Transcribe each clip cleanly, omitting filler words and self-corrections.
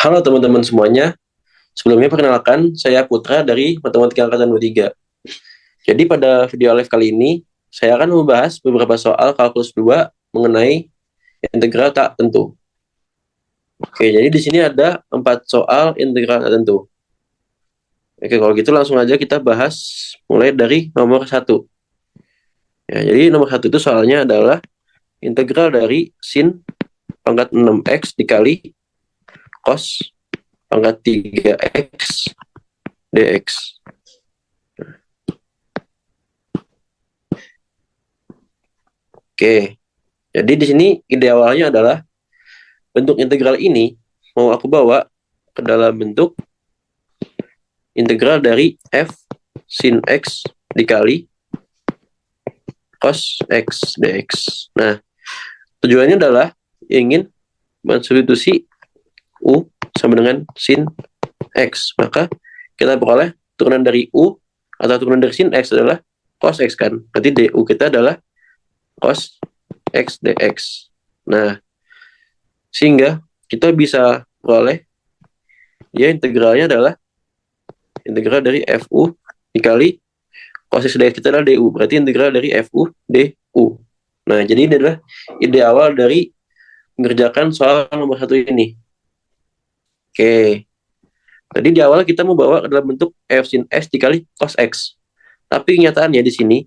Halo teman-teman semuanya, sebelumnya perkenalkan saya Putra dari Matematika Angkatan 23. Jadi pada video live kali ini, saya akan membahas beberapa soal kalkulus 2 mengenai integral tak tentu. Oke, jadi di sini ada 4 soal integral tak tentu. Oke, kalau gitu langsung aja kita bahas mulai dari nomor 1. Ya, jadi nomor 1 itu soalnya adalah integral dari sin pangkat 6x dikali cos pangkat 3x dx. Oke, jadi di sini ide awalnya adalah bentuk integral ini mau aku bawa ke dalam bentuk integral dari f sin x dikali cos x dx. Nah, tujuannya adalah ingin mensubstitusi u sama dengan sin x. Maka kita peroleh turunan dari u atau turunan dari sin x adalah cos x kan. Berarti du kita adalah cos x dx. Nah, sehingga kita bisa peroleh dia integralnya adalah integral dari fu dikali cos x dx kita adalah du. Berarti integral dari fu du. Nah, jadi ini adalah ide awal dari mengerjakan soal nomor 1 ini. Oke. Tadi di awal kita membawa ke dalam bentuk f sin x dikali cos x. Tapi kenyataannya di sini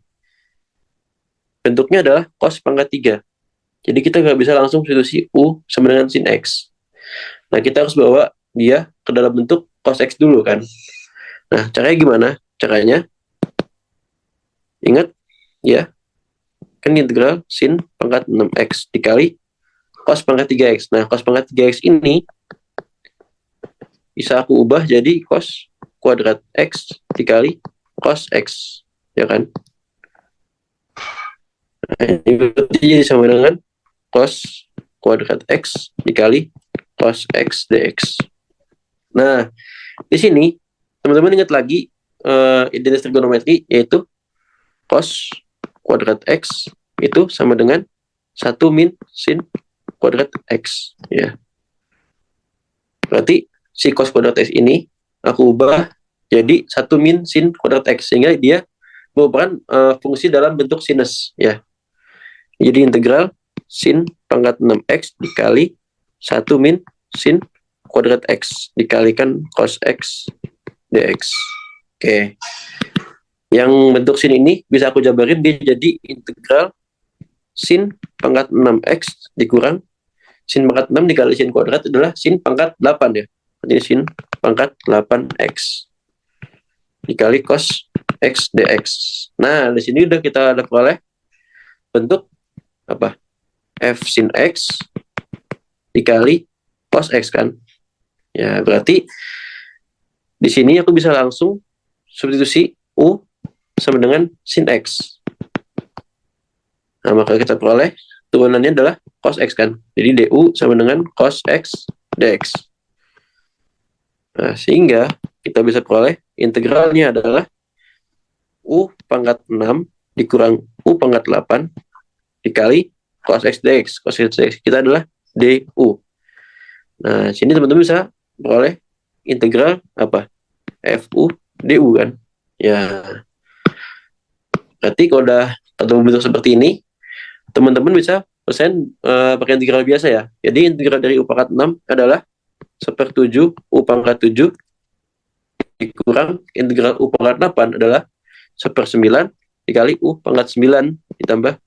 bentuknya adalah cos pangkat 3. Jadi kita nggak bisa langsung substitusi u sama dengan sin x. Nah, kita harus bawa dia ke dalam bentuk cos x dulu kan. Nah, caranya gimana? Caranya, ingat ya, kan integral sin pangkat 6x dikali cos pangkat 3x. Nah, cos pangkat 3x ini bisa aku ubah jadi cos kuadrat x dikali cos x, ya kan? Nah, ini berarti jadi sama dengan cos kuadrat x dikali cos x dx. Nah, di sini teman-teman ingat lagi identitas trigonometri, yaitu cos kuadrat x itu sama dengan 1 min sin kuadrat x, ya. Berarti si cos kuadrat x ini aku ubah jadi 1 min sin kuadrat x, sehingga dia merupakan fungsi dalam bentuk sinus, ya. Jadi integral sin pangkat 6x dikali 1 min sin kuadrat x dikalikan cos x dx. Oke. Yang bentuk sin ini bisa aku jabarin dia jadi integral sin pangkat 6x dikurang sin pangkat 6 dikali sin kuadrat adalah sin pangkat 8, ya. Jadi sin pangkat 8x dikali cos x dx. Nah, di sini udah kita ada peroleh bentuk apa? F sin x dikali cos x kan. Ya, berarti di sini aku bisa langsung substitusi u sama dengan sin x. Nah, maka kita peroleh turunannya adalah cos x kan. Jadi du sama dengan cos x dx. Nah, sehingga kita bisa peroleh integralnya adalah u pangkat 6 dikurang u pangkat 8 dikali cos x dx. Cos x dx kita adalah du. Nah, sini teman-teman bisa peroleh integral apa? Fu du kan. Ya, berarti kalau udah ketemu bentuk seperti ini, teman-teman bisa persen pakai integral biasa ya. Jadi integral dari u pangkat 6 adalah 1/7 u pangkat 7 dikurang integral u pangkat 8 adalah 1/9 dikali u pangkat 9 ditambah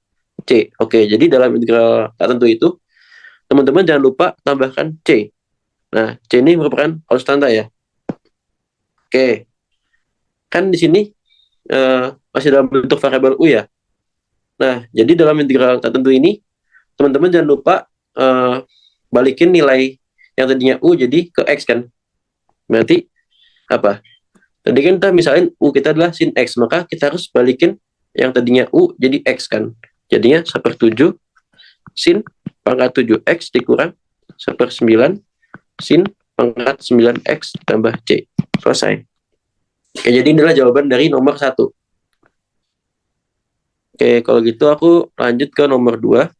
c. Oke, jadi dalam integral tertentu itu, teman-teman jangan lupa tambahkan c. Nah, c ini merupakan konstanta ya. Oke, kan di sini masih dalam bentuk variabel u ya. Nah, jadi dalam integral tertentu ini, teman-teman jangan lupa balikin nilai yang tadinya u jadi ke x kan. Berarti apa? Tadi kan kita misalin u kita adalah sin x, maka kita harus balikin yang tadinya u jadi x kan. Jadinya 1/7 sin pangkat 7x dikurang 1/9 sin pangkat 9x tambah c. Selesai. Oke, jadi inilah jawaban dari nomor 1. Oke, kalau gitu aku lanjut ke nomor 2.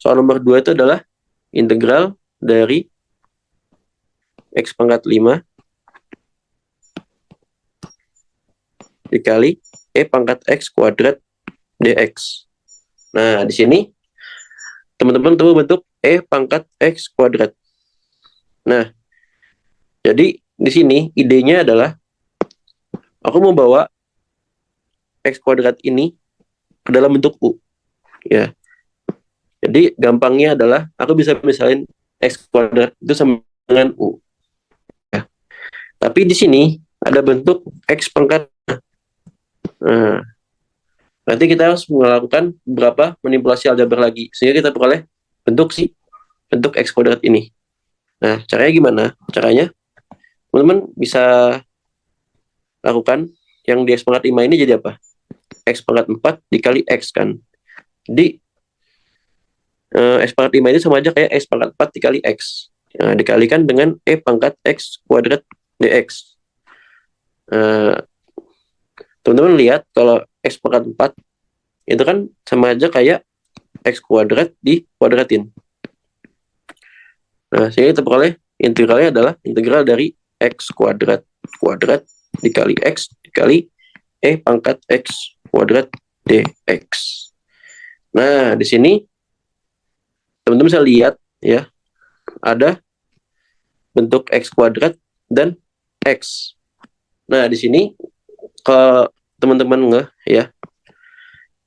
Soal nomor 2 itu adalah integral dari X pangkat 5 dikali E pangkat X kuadrat dx. Nah, di sini teman-teman tahu bentuk E pangkat X kuadrat. Nah, jadi di sini idenya adalah aku mau bawa X kuadrat ini ke dalam bentuk U. Ya. Jadi gampangnya adalah aku bisa misalin X kuadrat itu sama dengan U. Ya. Tapi di sini ada bentuk X pangkat. Nah, nanti kita harus melakukan beberapa manipulasi aljabar lagi sehingga kita peroleh bentuk X kuadrat ini. Nah, caranya gimana? Caranya teman-teman bisa lakukan yang di X pangkat 5 ini jadi apa? X pangkat 4 dikali X kan. Jadi X pangkat 5 ini sama aja kayak X pangkat 4 dikali X. Nah, dikalikan dengan E pangkat X kuadrat dx. Teman-teman lihat kalau X pangkat 4 itu kan sama aja kayak X kuadrat dikuadratin. Nah, sehingga kita peroleh integralnya adalah integral dari X kuadrat dikali X dikali E pangkat X kuadrat dx. Nah, di sini teman-teman bisa lihat ya, ada bentuk X kuadrat dan X. Nah, di sini kalau teman-teman nggak ya,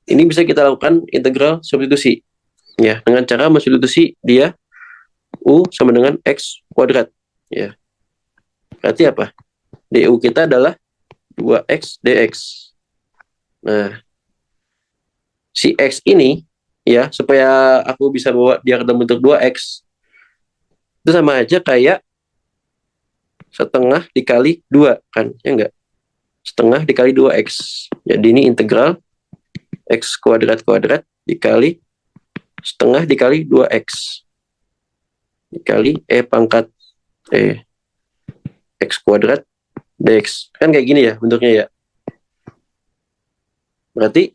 ini bisa kita lakukan integral substitusi ya, dengan cara mensubstitusi dia U sama dengan X kuadrat ya. Berarti apa? DU kita adalah 2X dx. Nah, si X ini ya, supaya aku bisa bawa dia ke dalam bentuk 2X, itu sama aja kayak setengah dikali 2 kan, ya enggak? Setengah dikali 2X. Jadi ini integral X kuadrat dikali setengah dikali 2X dikali E pangkat X kuadrat dx. Kan kayak gini ya bentuknya ya. Berarti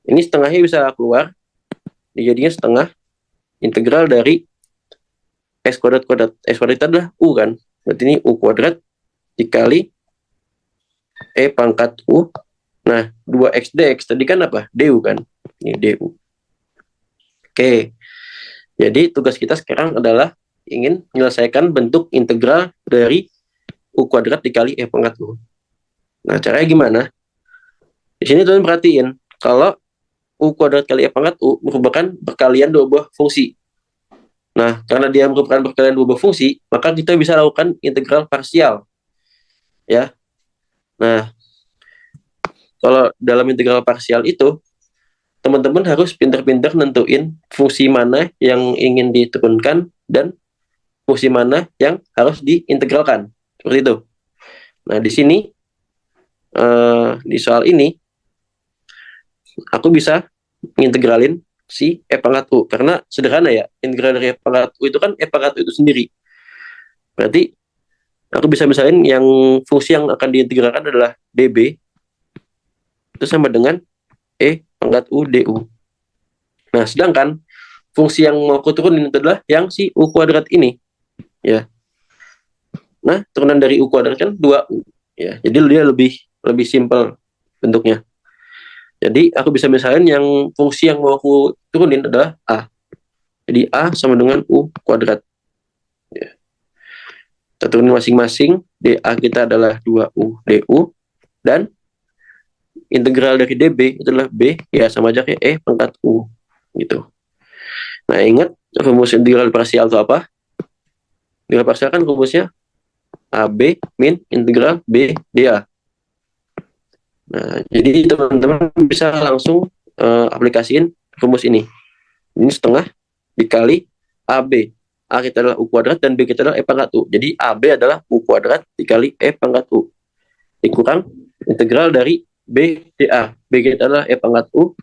ini setengahnya bisa keluar, jadinya setengah integral dari X kuadrat. X kuadrat itu adalah U kan. Berarti ini U kuadrat dikali E pangkat U. Nah, 2X dx tadi kan apa? DU kan. Ini DU. Oke. Jadi tugas kita sekarang adalah ingin menyelesaikan bentuk integral dari U kuadrat dikali E pangkat U. Nah, caranya gimana? Di sini teman perhatiin, kalau U kuadrat kali E pangkat U merupakan perkalian dua buah fungsi. Nah, karena dia merupakan perkalian dua buah fungsi, maka kita bisa lakukan integral parsial. Ya. Nah, kalau dalam integral parsial itu, teman-teman harus pintar-pintar nentuin fungsi mana yang ingin diturunkan dan fungsi mana yang harus diintegralkan. Seperti itu. Nah, di sini, di soal ini, aku bisa mengintegralin si E pangkat U. Karena sederhana ya, integral dari E pangkat U itu kan E pangkat U itu sendiri. Berarti, aku bisa misalin yang fungsi yang akan diintegralkan adalah dB. Itu sama dengan E pangkat U du. Nah, sedangkan fungsi yang mau aku turunin itu adalah yang si U kuadrat ini. Ya. Nah, turunan dari U kuadrat kan 2U. Ya, jadi dia lebih simpel bentuknya. Jadi aku bisa misalin yang fungsi yang mau aku turunin adalah A. Jadi A sama dengan U kuadrat. Ya. Kita turunin masing-masing. DA kita adalah 2U du. Dan integral dari dB itu adalah B. Ya sama aja kayak E pangkat U. Gitu. Nah, ingat rumus integral parsial itu apa? Integral parsial kan rumusnya AB min integral B dA. Nah, jadi teman-teman bisa langsung aplikasiin rumus ini. Ini setengah dikali AB. A kita adalah U kuadrat dan B kita adalah E pangkat U. Jadi AB adalah U kuadrat dikali E pangkat U. Dikurang integral dari B dA. B kita adalah E pangkat U.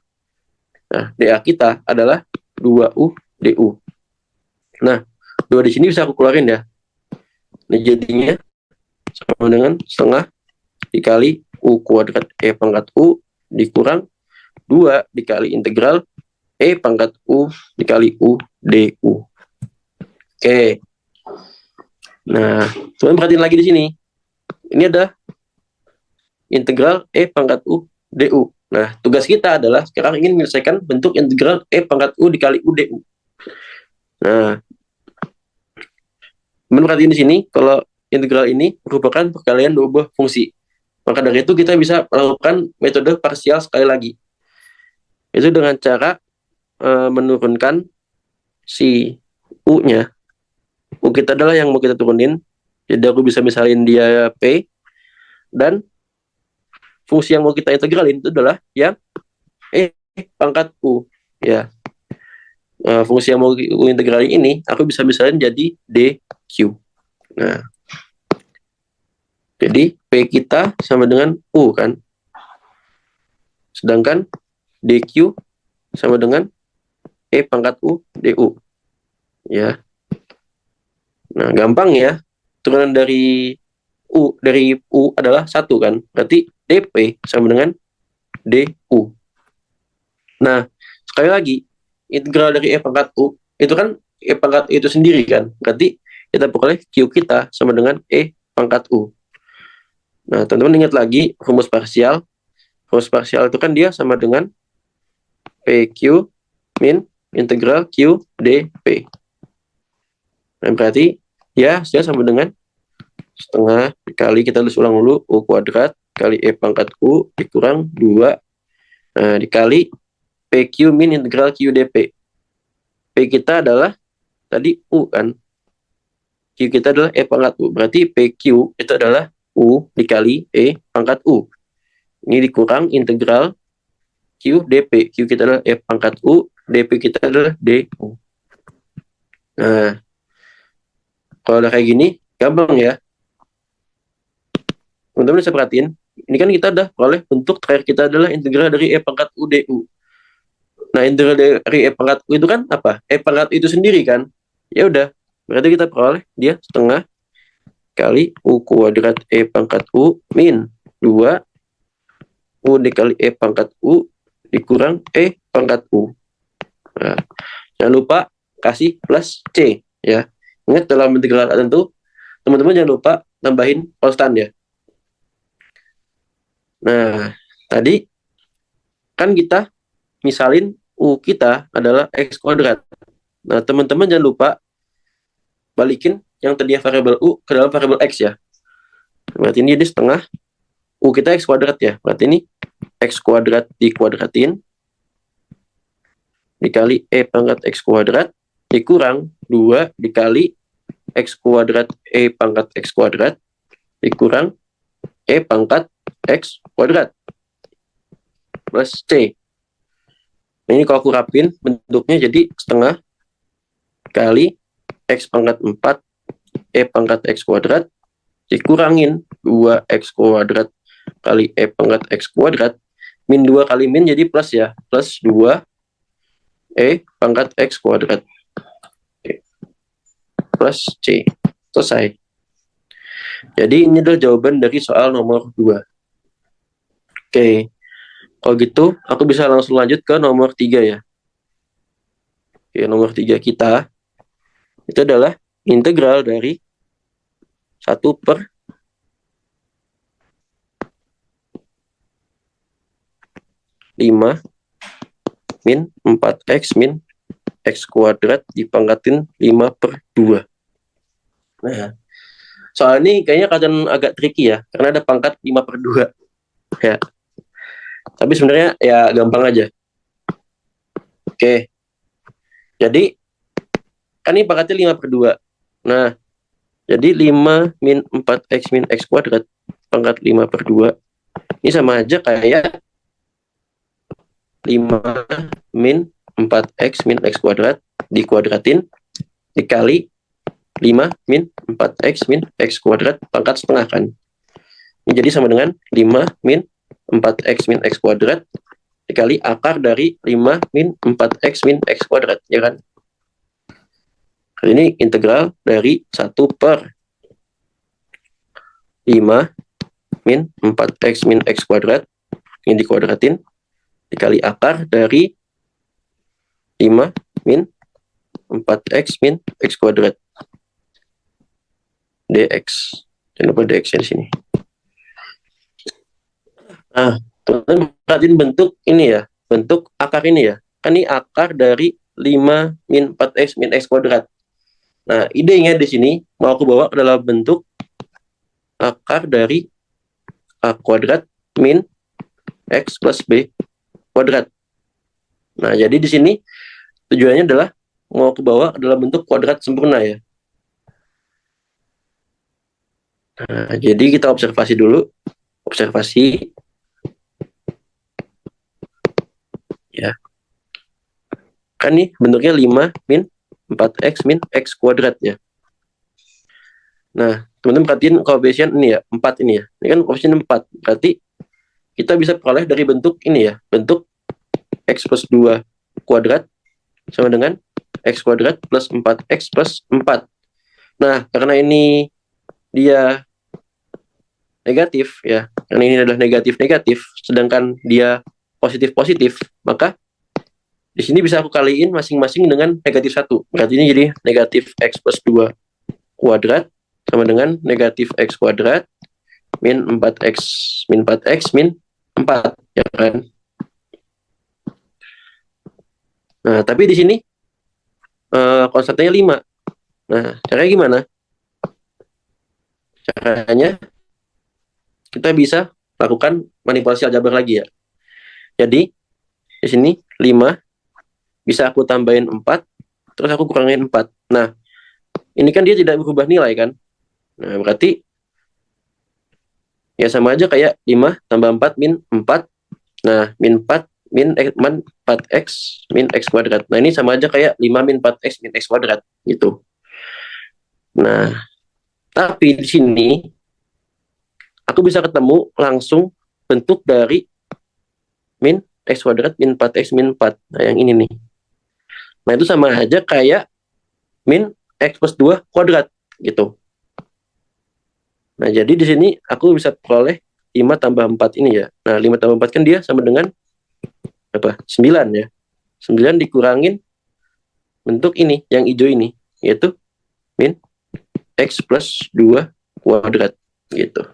Nah, dA kita adalah 2U du. Nah, 2 di sini bisa aku keluarin ya. Nah, jadinya sama dengan setengah dikali U kuadrat E pangkat U dikurang 2 dikali integral E pangkat U dikali U du. Oke. Nah, teman perhatiin lagi di sini. Ini ada integral E pangkat U du. Nah, tugas kita adalah sekarang ingin menyelesaikan bentuk integral E pangkat U dikali U du. Nah, teman perhatiin di sini, kalau integral ini merupakan perkalian dua buah fungsi. Maka dari itu kita bisa melakukan metode parsial sekali lagi. Itu dengan cara menurunkan si U-nya. U kita adalah yang mau kita turunin. Jadi aku bisa misalin dia P. Dan fungsi yang mau kita integralin itu adalah yang E pangkat U. Ya. Fungsi yang mau U integralin ini, aku bisa misalin jadi DQ. Nah, jadi P kita sama dengan U kan. Sedangkan DQ sama dengan E pangkat U DU. Ya. Nah, gampang ya. Turunan dari U adalah 1 kan. Berarti DP sama dengan DU. Nah, sekali lagi, integral dari E pangkat U, itu kan E pangkat U itu sendiri kan. Berarti kita peroleh Q kita sama dengan E pangkat U. Nah, teman-teman ingat lagi rumus parsial. Rumus parsial itu kan dia sama dengan PQ min integral Q dP. Nah, berarti ya dia sama dengan setengah dikali, kita tulis ulang dulu, U kuadrat kali E pangkat U dikurang 2 dikali PQ min integral Q dP. P kita adalah tadi U kan. Q kita adalah E pangkat U. Berarti PQ itu adalah U dikali E pangkat U. Ini dikurang integral Q dP. Q kita adalah E pangkat U, dP kita adalah DU. Nah, kalau udah kayak gini, gampang ya. Teman-teman bisa perhatiin, ini kan kita udah peroleh bentuk terakhir kita adalah integral dari E pangkat U DU. Nah, integral dari E pangkat U itu kan apa? E pangkat U itu sendiri kan? Ya udah, berarti kita peroleh dia setengah kali U kuadrat E pangkat U min 2 U dikali E pangkat U dikurang E pangkat U. Nah, jangan lupa kasih plus C ya. Ingat dalam integral tertentu, teman-teman jangan lupa tambahin konstan ya. Nah, tadi kan kita misalin U kita adalah X kuadrat. Nah, teman-teman jangan lupa balikin yang tadi variabel U ke dalam variabel X ya. Berarti ini setengah U kita X kuadrat ya. Berarti ini X kuadrat dikuadratin dikali E pangkat X kuadrat dikurang 2 dikali X kuadrat E pangkat X kuadrat dikurang E pangkat X kuadrat plus C. Nah, ini kalau aku rapin bentuknya jadi setengah kali X pangkat 4 E pangkat X kuadrat dikurangin 2X kuadrat kali E pangkat X kuadrat min 2 kali min jadi plus ya, plus 2 E pangkat X kuadrat plus C. Selesai. Jadi ini adalah jawaban dari soal nomor 2. Oke. Kalau gitu, aku bisa langsung lanjut ke nomor 3 ya. Oke, nomor 3 kita itu adalah integral dari 1 per 5 min 4X min X kuadrat dipangkatin 5 per 2. Nah, soal ini kayaknya kadang agak tricky ya, karena ada pangkat 5 per 2. Ya. Tapi sebenarnya ya gampang aja. Oke. Jadi, kan ini pangkatnya 5 per 2. Nah, jadi 5 min 4X min X kuadrat pangkat 5 per 2. Ini sama aja kayak 5 min 4X min X kuadrat dikuadratin dikali 5 min 4X min X kuadrat pangkat setengah kan. Ini jadi sama dengan 5 min 4X min X kuadrat dikali akar dari 5 min 4X min X kuadrat, ya kan? Ini integral dari 1 per 5 min 4X min X kuadrat, ini dikuadratin, dikali akar dari 5 min 4X min X kuadrat. dx. Jangan lupa dx di sini. Nah, teman-teman perhatiin bentuk ini ya, bentuk akar ini ya. Kan ini akar dari 5 min 4x min x kuadrat. Nah, idenya di sini mau aku bawa adalah bentuk akar dari a kuadrat min x plus b kuadrat. Nah, jadi di sini tujuannya adalah mau aku bawa adalah bentuk kuadrat sempurna ya. Nah, jadi kita observasi dulu. Observasi. Ya. Kan nih bentuknya 5 min 4x min x kuadrat ya. Nah, teman-teman perhatiin koefisien ini ya, 4 ini ya. Ini kan koefisien 4. Berarti kita bisa peroleh dari bentuk ini ya, bentuk x plus 2 kuadrat sama dengan x kuadrat plus 4x plus 4. Nah, karena ini dia negatif ya, karena ini adalah negatif-negatif, sedangkan dia positif-positif, maka di sini bisa aku kaliin masing-masing dengan negatif 1. Berarti ini jadi negatif x plus 2 kuadrat sama dengan negatif x kuadrat min 4x min 4x min 4, ya kan? Nah, tapi di sini konstantanya 5. Nah, caranya gimana? Caranya kita bisa lakukan manipulasi aljabar lagi ya. Jadi, di sini 5 bisa aku tambahin 4, terus aku kurangin 4. Nah, ini kan dia tidak berubah nilai kan? Nah, berarti ya sama aja kayak 5 tambah 4 min 4. Nah, min 4 min 4x min x kuadrat. Nah, ini sama aja kayak 5 min 4x min x kuadrat gitu. Nah, tapi di sini aku bisa ketemu langsung bentuk dari min x kuadrat min 4x min 4. Nah, yang ini nih. Nah, itu sama aja kayak min x plus 2 kuadrat gitu. Nah, jadi di sini aku bisa peroleh 5 tambah 4 ini ya. Nah, 5 tambah 4 kan dia sama dengan apa? 9 ya. 9 dikurangin bentuk ini, yang hijau ini, yaitu min x plus 2 kuadrat gitu.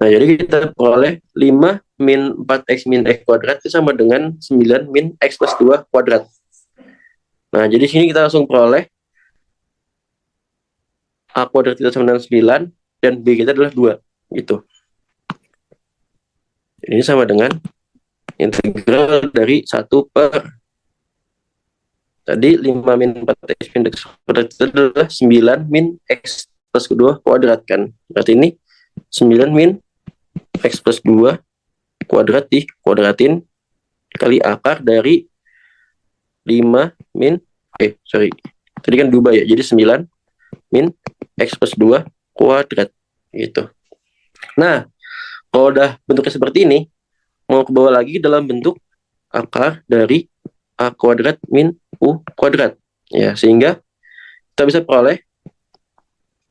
Nah, jadi kita peroleh 5 min 4x min x kuadrat itu sama dengan 9 min x plus 2 kuadrat. Nah, jadi sini kita langsung peroleh a kuadrat kita sama dengan 9 dan b kita adalah 2 gitu. Ini sama dengan integral dari 1 per tadi 5 min 4x min x kuadrat itu adalah 9 min x plus 2 kuadrat kan. Berarti ini 9 min x plus 2 kuadrat dikuadratin kali akar dari 5 min tadi kan diubah ya, jadi 9 min x plus 2 kuadrat gitu. Nah, kalau udah bentuknya seperti ini, mau ke bawah lagi dalam bentuk akar dari a kuadrat min u kuadrat ya, sehingga kita bisa peroleh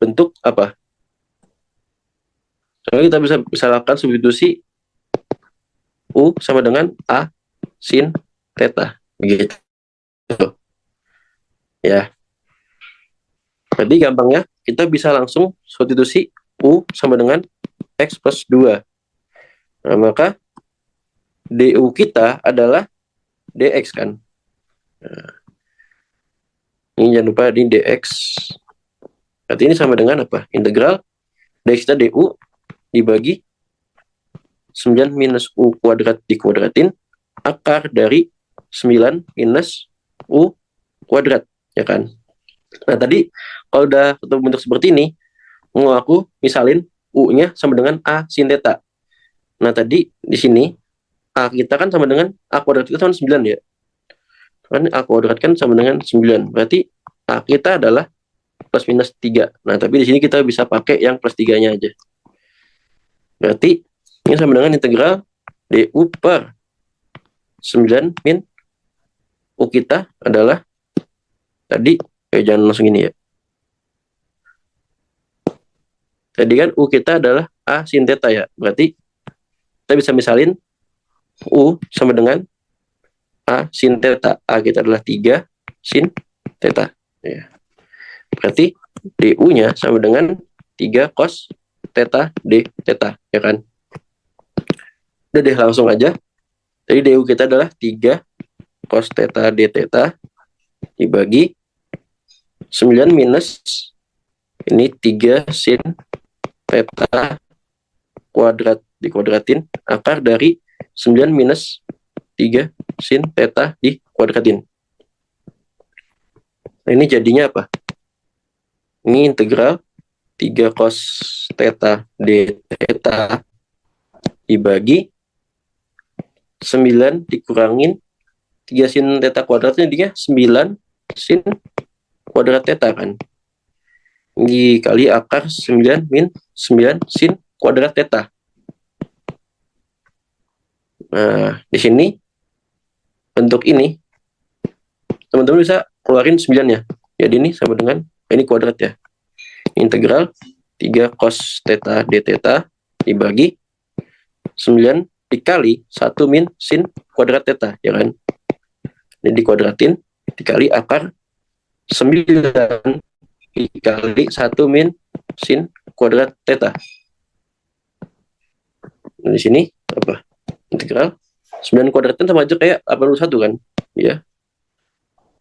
bentuk apa? Soalnya kita bisa lakukan substitusi u sama dengan a sin theta begitu ya. Jadi gampangnya kita bisa langsung substitusi u sama dengan x plus 2. Nah, maka du kita adalah dx kan. Nah, ini jangan lupa ini dx. Berarti ini sama dengan apa? Integral dx kita du dibagi 9 minus u kuadrat dikuadratin akar dari 9 minus u kuadrat, ya kan? Nah, tadi kalau udah ketemu bentuk seperti ini, mau aku misalin u-nya sama dengan a sin theta. Nah, tadi di sini a kita kan sama dengan a kuadrat kita sama 9 ya. Kan a kuadrat kan sama dengan 9. Berarti a kita adalah plus minus 3. Nah, tapi di sini kita bisa pakai yang plus 3-nya aja. Berarti ini sama dengan integral du per 9 min u kita adalah tadi, jangan langsung ini ya. Tadi kan u kita adalah a sin theta ya. Berarti kita bisa misalin u sama dengan a sin theta. A kita adalah 3 sin theta. Ya. Berarti DU-nya sama dengan 3 cos theta D theta, ya kan? Udah deh, langsung aja. Jadi DU kita adalah 3 cos theta D theta dibagi 9 minus ini 3 sin theta kuadrat dikuadratin akar dari 9 minus 3 sin theta dikuadratin. Nah, ini jadinya apa? Ini integral 3 cos theta D theta dibagi 9 dikurangin 3 sin theta kuadratnya jadinya 9 sin kuadrat theta kan. Dikali akar 9 min 9 sin kuadrat theta. Nah, di sini bentuk ini teman-teman bisa keluarin 9-nya. Jadi ini sama dengan ini kuadrat ya. Integral 3 cos theta d theta dibagi 9 dikali 1 min sin kuadrat theta, ya kan? Ini dikuadratin dikali akar 9 dikali 1 min sin kuadrat theta. Nah, di sini apa? Integral 9 kuadratin sama aja kayak 81 kan? Ya.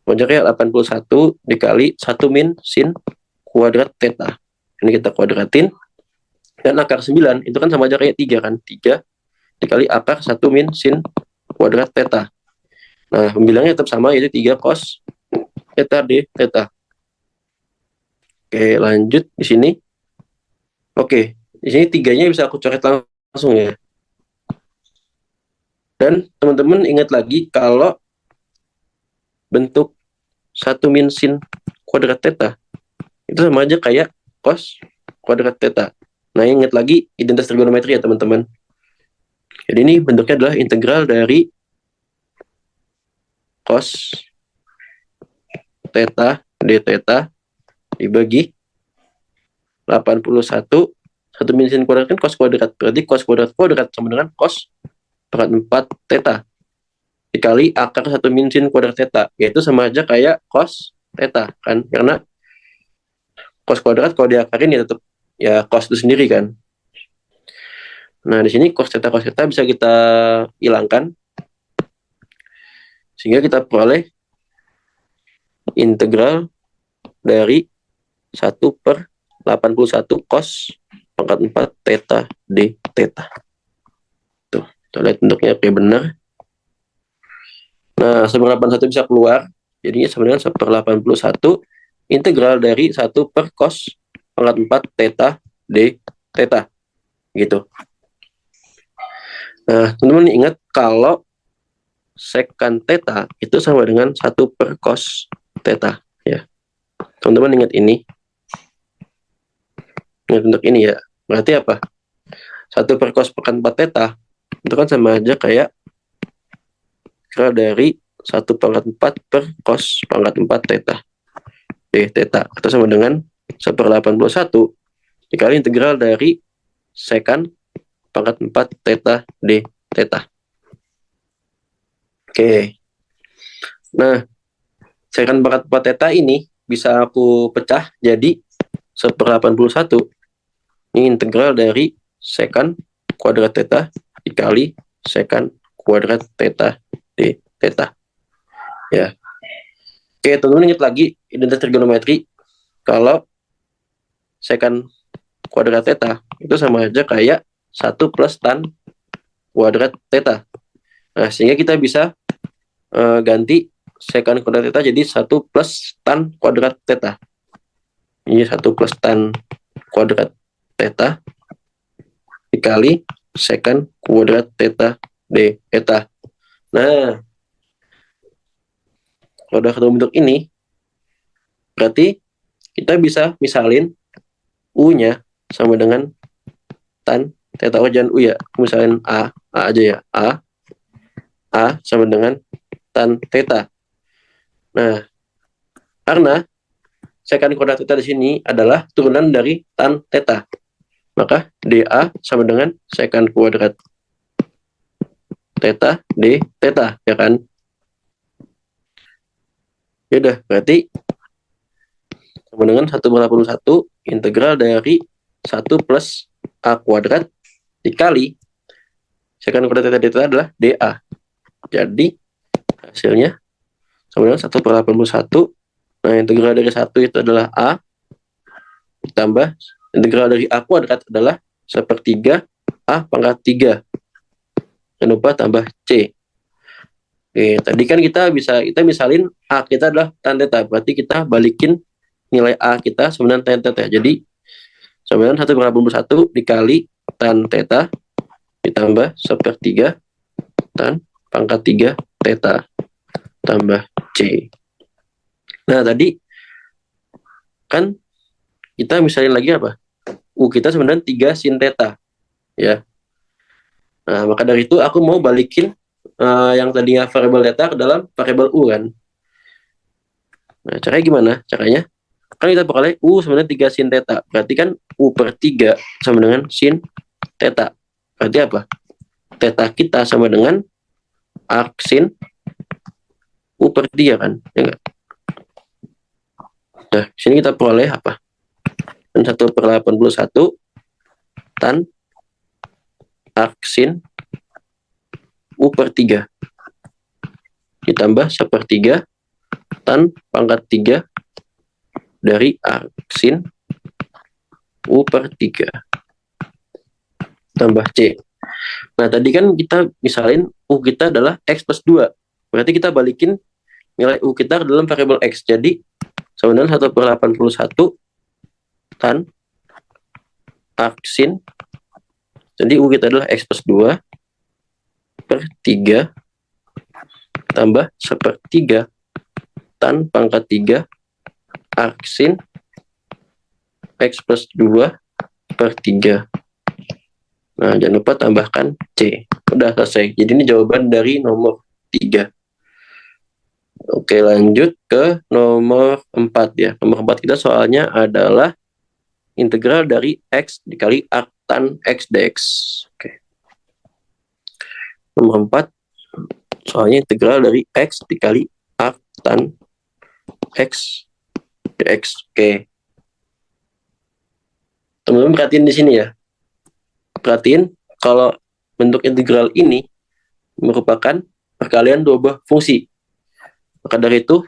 Sama aja kayak 81 dikali 1 min sin kuadrat theta. Ini kita kuadratin. Dan akar 9 itu kan sama aja kayak 3 kan? 3 dikali akar 1 min sin kuadrat theta. Nah, pembilangnya tetap sama, yaitu 3 cos theta d theta. Oke, lanjut di sini. Oke, di sini 3-nya bisa aku coret langsung ya. Dan teman-teman ingat lagi kalau bentuk 1 min sin kuadrat theta itu sama aja kayak cos kuadrat theta. Nah, ingat lagi identitas trigonometri ya teman-teman. Jadi ini bentuknya adalah integral dari cos theta d theta dibagi 81 1 min sin kuadrat kan cos kuadrat, berarti cos kuadrat kuadrat sama dengan cos pangkat 4 theta dikali akar 1 min sin kuadrat theta, yaitu sama aja kayak cos theta kan, karena cos kuadrat kalau diakarin ya tetap ya cos itu sendiri kan. Nah, di sini cos theta bisa kita hilangkan sehingga kita peroleh integral dari 1/81 cos pangkat 4 theta d theta. Tuh, kita lihat bentuknya kayak benar. Nah, 1/81 bisa keluar, jadinya sama dengan 1/81 integral dari 1 per cos pangkat 4 theta d theta. Gitu. Nah, teman-teman ingat kalau secant theta itu sama dengan 1 per cos theta. Ya. Teman-teman ingat ini. Ingat bentuk ini ya. Berarti apa? 1 per cos pangkat 4 theta itu kan sama aja kayak integral dari 1 pangkat 4 per cos pangkat 4 theta d theta. Itu sama dengan 1/81 dikali integral dari secant pangkat 4 theta d theta. Oke. Nah, secant pangkat 4 theta ini bisa aku pecah jadi 1/81. Ini integral dari secant kuadrat theta dikali secant kuadrat theta d theta. Ya. Oke, teman-teman ingat lagi identitas trigonometri kalau secant kuadrat theta itu sama aja kayak 1 plus tan kuadrat theta. Nah, sehingga kita bisa ganti secant kuadrat theta jadi 1 plus tan kuadrat theta. Ini 1 plus tan kuadrat theta dikali secant kuadrat theta d theta. Nah, kalau udah ketemu bentuk ini, berarti kita bisa misalin U-nya sama dengan tan theta. Oh, jangan U ya, misalin A aja ya. A sama dengan tan theta. Nah, karena secant kuadrat theta di sini adalah turunan dari tan theta, maka dA sama dengan secant kuadrat theta d theta, ya kan? Ya udah, berarti sama dengan 1/81 integral dari 1 plus A kuadrat dikali sekant kuadrat theta itu adalah dA. Jadi hasilnya sama dengan 1/81. Nah, integral dari 1 itu adalah A, ditambah integral dari A kuadrat adalah 1/3 A pangkat 3. Jangan lupa tambah C. Oke, tadi kan kita misalin A kita adalah tan theta, berarti kita balikin nilai A kita sama dengan tan theta. Jadi sama dengan 1/81 dikali tan theta ditambah 1/3 tan pangkat 3 theta tambah C. Nah, tadi kan kita misalin lagi apa? U kita sebenarnya 3 sin theta, ya. Nah, maka dari itu aku mau balikin yang tadinya variabel theta ke dalam variabel U kan. Nah, caranya gimana? Caranya kan kita peroleh U sebenarnya 3 sin theta. Berarti kan U/3 sama dengan sin theta. Berarti apa? Theta kita sama dengan arc sin U/3 kan? Ya enggak? Nah, sini kita peroleh apa? Dan 1/81 tan arc sin U/3 ditambah 1/3 tan pangkat 3 dari arc sin U/3 tambah C. Nah, tadi kan kita misalin U kita adalah X plus 2. Berarti kita balikin nilai U kita ke dalam variabel X. Jadi sama dengan 1/81 tan arc sin. Jadi U kita adalah X plus 2/3 tambah 1/3 tan pangkat 3 arc sin X plus 2/3. Nah, jangan lupa tambahkan C. Udah selesai. Jadi ini jawaban dari nomor 3. Oke, lanjut ke nomor 4 ya. Nomor 4 kita soalnya adalah integral dari X dikali arc tan X dx. Oke. Nomor 4 soalnya integral dari X dikali arc tan X dx. Oke. Teman-teman perhatiin di sini ya. Perhatiin kalau bentuk integral ini merupakan perkalian dua buah fungsi. Maka dari itu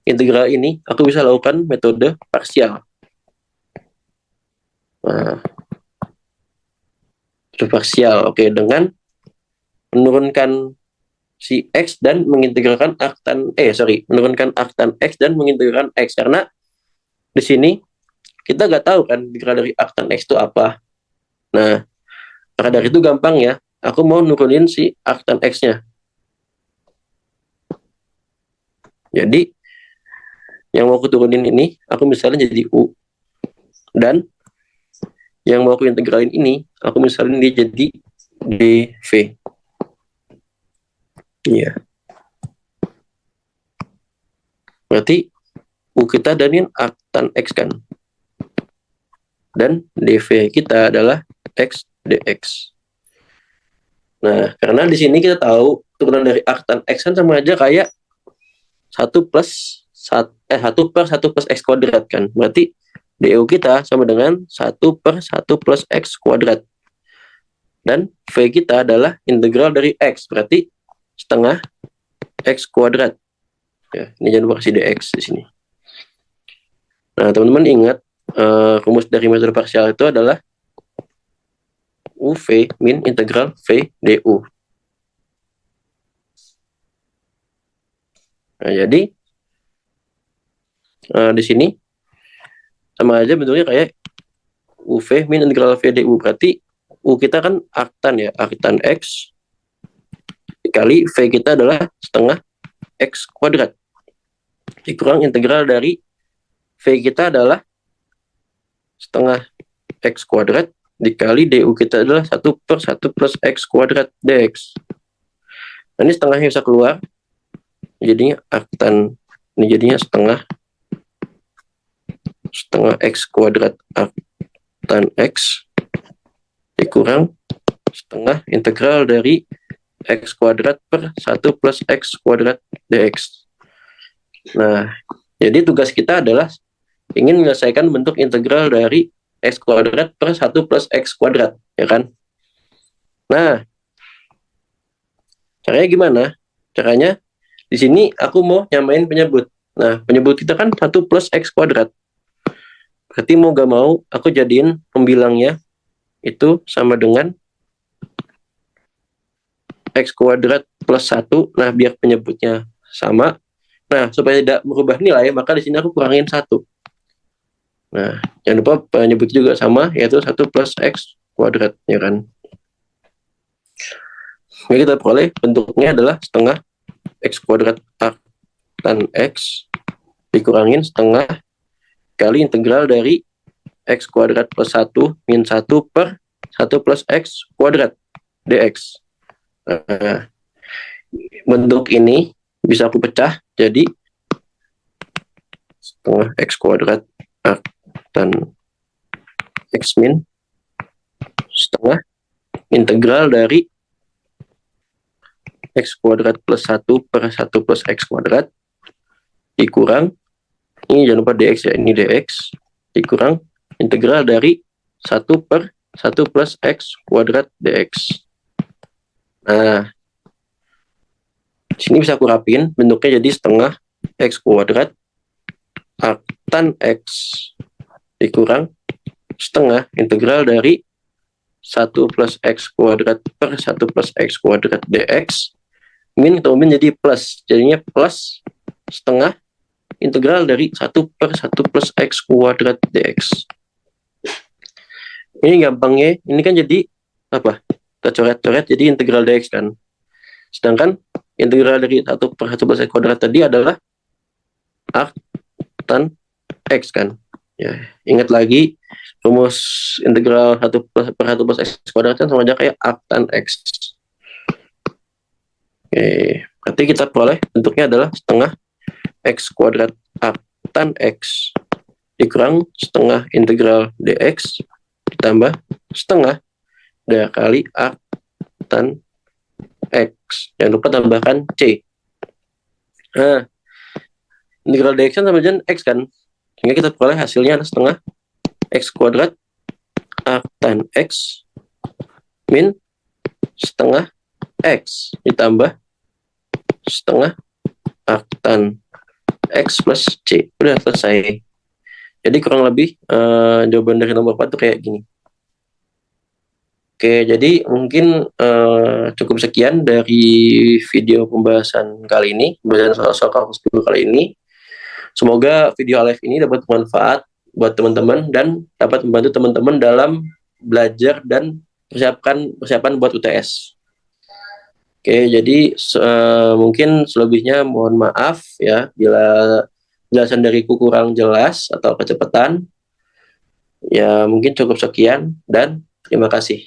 integral ini aku bisa lakukan metode parsial. Nah, parsial, oke, dengan menurunkan si X dan mengintegralkan menurunkan arc tan X dan mengintegralkan X, karena di sini kita nggak tahu kan integral dari arc tan X itu apa. Nah, maka dari itu gampang ya, aku mau nurunin si arc tan X-nya. Jadi yang mau aku turunin ini, aku misalnya jadi U. Dan yang mau aku integralin ini, aku misalnya dia jadi dV. Iya. Berarti U kita dan arc tan X kan. Dan dV kita adalah X dx. Nah, karena di sini kita tahu turunan dari arc tan X kan sama aja kayak 1 plus X kuadrat kan. Berarti du kita sama dengan 1/1 plus X kuadrat. Dan V kita adalah integral dari X, berarti setengah X kuadrat. Ya, ini jangan lupa kasih dx di sini. Nah, teman-teman ingat rumus dari metode parsial itu adalah UV min integral V du. Nah, jadi di sini sama aja bentuknya kayak UV min integral V du. Berarti U kita kan arc tan ya, arc tan X dikali V kita adalah setengah X kuadrat dikurang integral dari V kita adalah setengah X kuadrat dikali du kita adalah 1/1 plus X kuadrat dx. Nah, ini setengahnya bisa keluar, jadinya arc tan ini jadinya setengah X kuadrat arc tan X dikurang setengah integral dari X kuadrat per 1 plus X kuadrat dx. Nah, jadi tugas kita adalah ingin menyelesaikan bentuk integral dari x kuadrat per 1 plus x kuadrat, ya kan? Nah, caranya gimana? Caranya di sini aku mau nyamain penyebut. Nah, penyebut kita kan 1 plus x kuadrat. Berarti mau gak mau aku jadiin pembilangnya itu sama dengan x kuadrat plus 1. Nah, biar penyebutnya sama. Nah, supaya tidak merubah nilai, maka di sini aku kurangin 1. Nah, jangan lupa penyebut juga sama, yaitu 1 plus x kuadrat, ya kan? Jadi kita peroleh bentuknya adalah setengah x kuadrat tan x dikurangin setengah kali integral dari x kuadrat plus 1 min 1 per 1 plus x kuadrat dx. Nah, bentuk ini bisa aku pecah jadi setengah x kuadrat tan x min setengah integral dari x kuadrat plus 1 per 1 plus x kuadrat dikurang, ini jangan lupa dx ya, ini dx, dikurang integral dari 1 per 1 plus x kuadrat dx. Nah, sini bisa aku rapin, bentuknya jadi setengah x kuadrat tan x dikurang setengah integral dari 1 plus x kuadrat per 1 plus x kuadrat dx min atau min jadi plus, jadinya plus setengah integral dari 1 per 1 plus x kuadrat dx. Ini gampangnya, ini kan jadi apa? Kita coret-coret jadi integral dx kan. Sedangkan integral dari 1 per 1 plus x kuadrat tadi adalah arc tan x kan. Ya, ingat lagi rumus integral 1 per 1 plus x kuadrat kan sama aja kayak arc tan x. Oke, berarti kita peroleh bentuknya adalah setengah x kuadrat arc tan x dikurang setengah integral dx ditambah setengah kali arc tan x. Jangan lupa tambahkan c. Nah, integral dx kan sama dengan x kan, sehingga kita peroleh hasilnya adalah setengah x kuadrat arc tan x min setengah x ditambah setengah arc tan x plus c. Udah selesai. Jadi kurang lebih jawaban dari nomor 4 tuh kayak gini. Oke, jadi mungkin cukup sekian dari video pembahasan kali ini, pembahasan soal kalkulus 10 kali ini. Semoga video Alef ini dapat bermanfaat buat teman-teman dan dapat membantu teman-teman dalam belajar dan persiapan buat UTS. Oke, jadi mungkin selebihnya mohon maaf ya bila penjelasan dariku kurang jelas atau kecepatan. Ya, mungkin cukup sekian dan terima kasih.